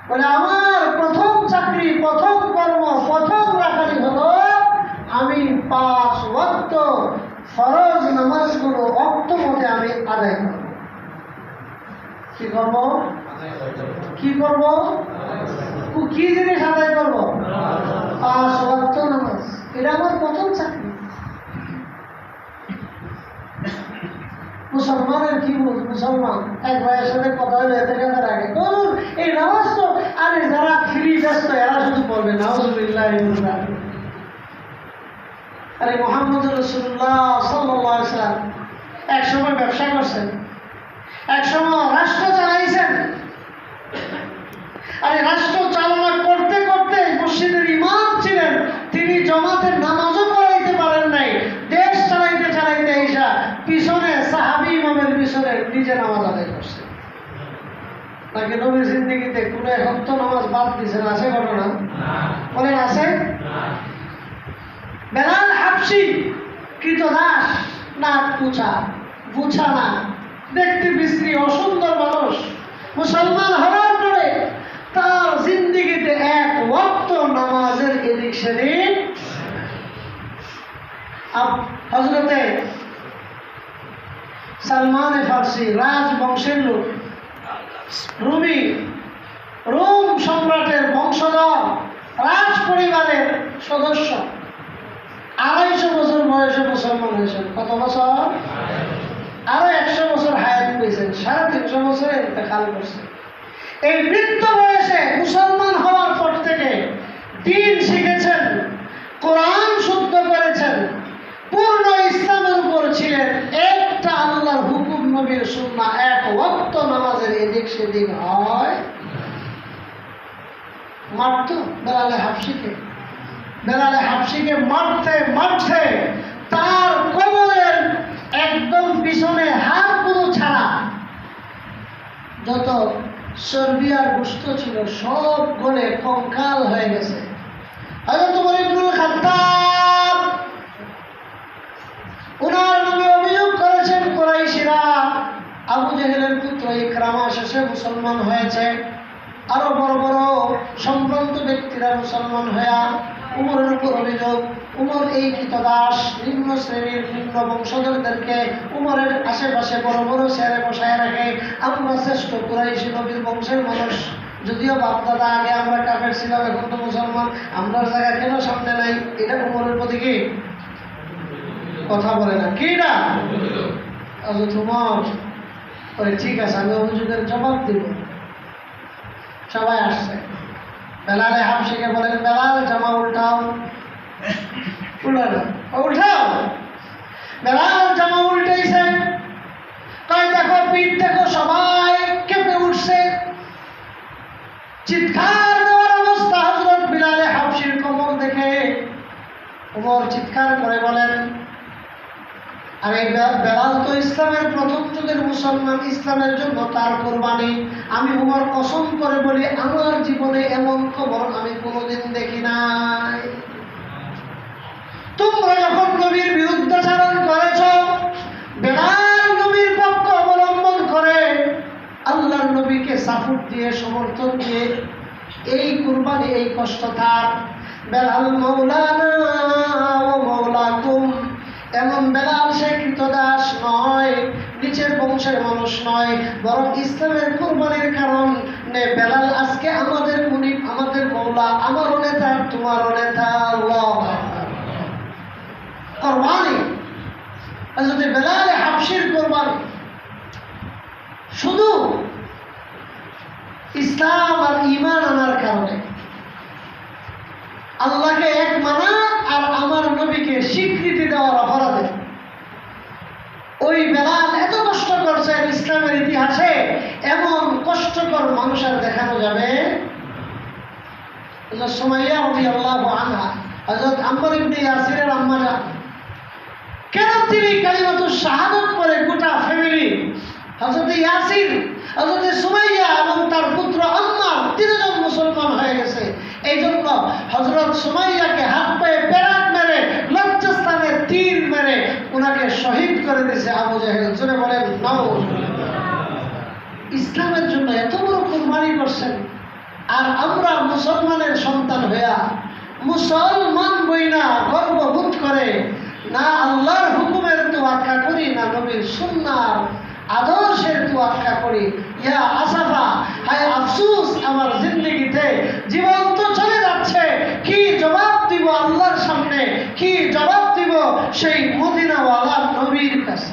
বলে আমার প্রথম চাকরি, প্রথম কর্ম, প্রথম রাখালি হলো আমি 5 ওয়াক্ত ফরজ নামাজগুলো ওয়াক্ত মতে আমি আদায় করব। কি করব? কি করব? কি জিনিস আদায় করব? 5 ওয়াক্ত নামাজ। এটা আমার প্রথম চাকরি। মুসলমানের কি মুসলমান এক ভাইয়ের সাথে কথা হলে এদের আগে বলুন এই নামাজ তো আরে যারা ফ্রি ব্যস্ত এরা শুধু পড়বে নাউজুবিল্লাহ। আরে মুহাম্মদ রাসূলুল্লাহ সাল্লাল্লাহু আলাইহি ওয়াসাল্লাম এক সময় ব্যবসা করছেন, এক সময় রাষ্ট্র চালাইছেন। আরে রাষ্ট্র চালনা করতে করতে মসজিদের ইমাম ছিলেন, তিনি জমাতের নামাজও পড়াইতে পারেন নাই। দেশ চালাইতে চালাইতে এসা পিছনে সাহাবী ইমামের পিছনে নিজে নামাজ আদায় করছেন। নাকি নবীর জিন্দেগিতে কোনো হক্ত নামাজ বাদ দিয়েছেন? আছে ঘটনা? বলেন আছে? বেলাল হাবশি কৃতদাস, নাক পুছা, বুছা না, দেখতে বিশ্রী অসুন্দর মানুষ, মুসলমান হওয়ার পরে তার জিন্দেগিতে 1 ওয়াক্ত নামাজের এদিক সেদিক। হযরতে সালমান ফার্সি রাজবংশের লোক, রোম সম্রাটের বংশধর, রাজ পরিবারের সদস্য, 250 বছর বয়সে মুসলমান হয়েছেন। কত বছর? আরো 100 বছর হায়াত পেয়েছেন, 350 বছরে ইন্তেকাল করছেন। এই বৃদ্ধ বয়সে মুসলমান হওয়ার পর থেকে দ্বীন শিখেছেন, কোরআন শুদ্ধ করেছেন, পূর্ণ ইসলামের উপর ছিলেন। একটা আল্লাহর হুকুম, নবীর সুন্নাহ, 1 ওয়াক্ত নামাজের এদিক সেদিক হয়। মারত বেলালে হাবশিকে মারতে মারতে তার কোমরের একদম পিছনে হাড় পুরো ছাড়া যত চর্বি আর গোশত ছিল সব গলে কঙ্কাল হয়ে গেছে। হযরত ওমর ইবনুল খাত্তাব ওনার নামে অভিযোগ করেছেন কুরাইশিরা আবু জেহেলের পুত্র ইকরামা শেষে মুসলমান হয়েছে। আরো বড় বড় সম্ভ্রান্ত ব্যক্তিরা মুসলমান হয়ে উমরের উপর অভিযোগ, উমর এই কৃতদাস নিম্ন শ্রেণীর নিম্ন বংশধরদেরকে উমরের আশেপাশে বড় বড় চেয়ারে বসায় রাখে। আমরা শ্রেষ্ঠ কুরাইশি নবীর বংশের মানুষ, যদিও বাপদাদা আগে আমরা কাফের ছিলাম, এখন তো মুসলমান, আমরা জায়গা কেন সামনে নাই? এটা উমরের প্রতি কি কথা বলে না? কি না তোমার ঠিক আছে, আমি অভিযোগের জবাব দিব। সবাই আসছে। বেলালে হাবশিকে বলেন, বেলাল জামা উল্টাও। উল্টাও। বেলাল জামা উল্টাইছে, কয় দেখো পিঠ দেখো, সবাই কেঁপে উঠছে, চিৎকার দেওয়ার অবস্থা। হযরত বেলালে হাবশির কোমর দেখে ওমর চিৎকার করে বলেন, আরে বেলাল তো ইসলামের প্রথম যুগের মুসলমান, ইসলামের জন্য তার কোরবানি। আমি উমর কসম করে বলি আমার জীবনে এমন খবর আমি কোনোদিন দেখি নাই। তোমরা যখন নবীর বিরুদ্ধাচরণ করেছ, বেলাল নবীর পক্ষ অবলম্বন করে আল্লাহর নবীকে সাপোর্ট দিয়ে সমর্থন দিয়ে এই কুরবানি, এই কষ্ট থাক। বেলাল মাওলানা ও মাওলাকুম। এমন বেলাল সে কৃতদাস নয়, নিচের বংশের মানুষ নয়, বরং ইসলামের কুরবানির কারণ বেলাল আজকে আমাদের মুনিব, আমাদের মৌলা, আমারও নেতা, তোমারও নেতা। আল্লাহু আকবার। কুরবানি হযরত বেলাল হাবশির কুরবানি শুধু ইসলাম আর ঈমান আনার কারণে, আল্লাহকে এক মানা আর আমার নবীকে স্বীকৃতি দেওয়ার অপরাধে ওই বেলাল এত কষ্ট করছেন। ইসলামের ইতিহাসে এমন কষ্টকর মানুষ আর দেখানো যাবে। হযরত সুমাইয়া রাদিয়াল্লাহু আনহা, হযরত আম্মার ইবনে ইয়াসিরের আম্মা যান, কেন তিনি কালিমাতুশ শাহাদাত পড়ে গোটা ফ্যামিলি, হযরত ইয়াসির, হযরত সুমাইয়া এবং তার পুত্র আম্মার তিনজন মুসলমান হয়ে গেছে। এই জন্য হযরত সুমাইয়াকে হাত পায়ে পেরাক মেরে লজ্জাস্থানে তীর মেরে ওনাকে শহীদ করে দিয়েছে আবু জেহেল। জোরে বলেন নাউজুবিল্লাহ। ইসলামের জন্য এত বড় কুরবানি করছেন, আর আমরা মুসলমানের সন্তান হইয়া মুসলমান বইনা গর্ববোধ করে না আল্লাহর হুকুমের তোয়াক্কা করি, না নবীর সুন্নাহর আদর্শের তোয়াক্কা করি। ইয়া আসাফা, হায় আফসুস, আমার জিন্দেগিতে জীবন তো চলে যাচ্ছে, কি জবাব দিব আল্লাহর সামনে, কি জবাব দিব সেই মদিনাওয়ালা নবীর কাছে।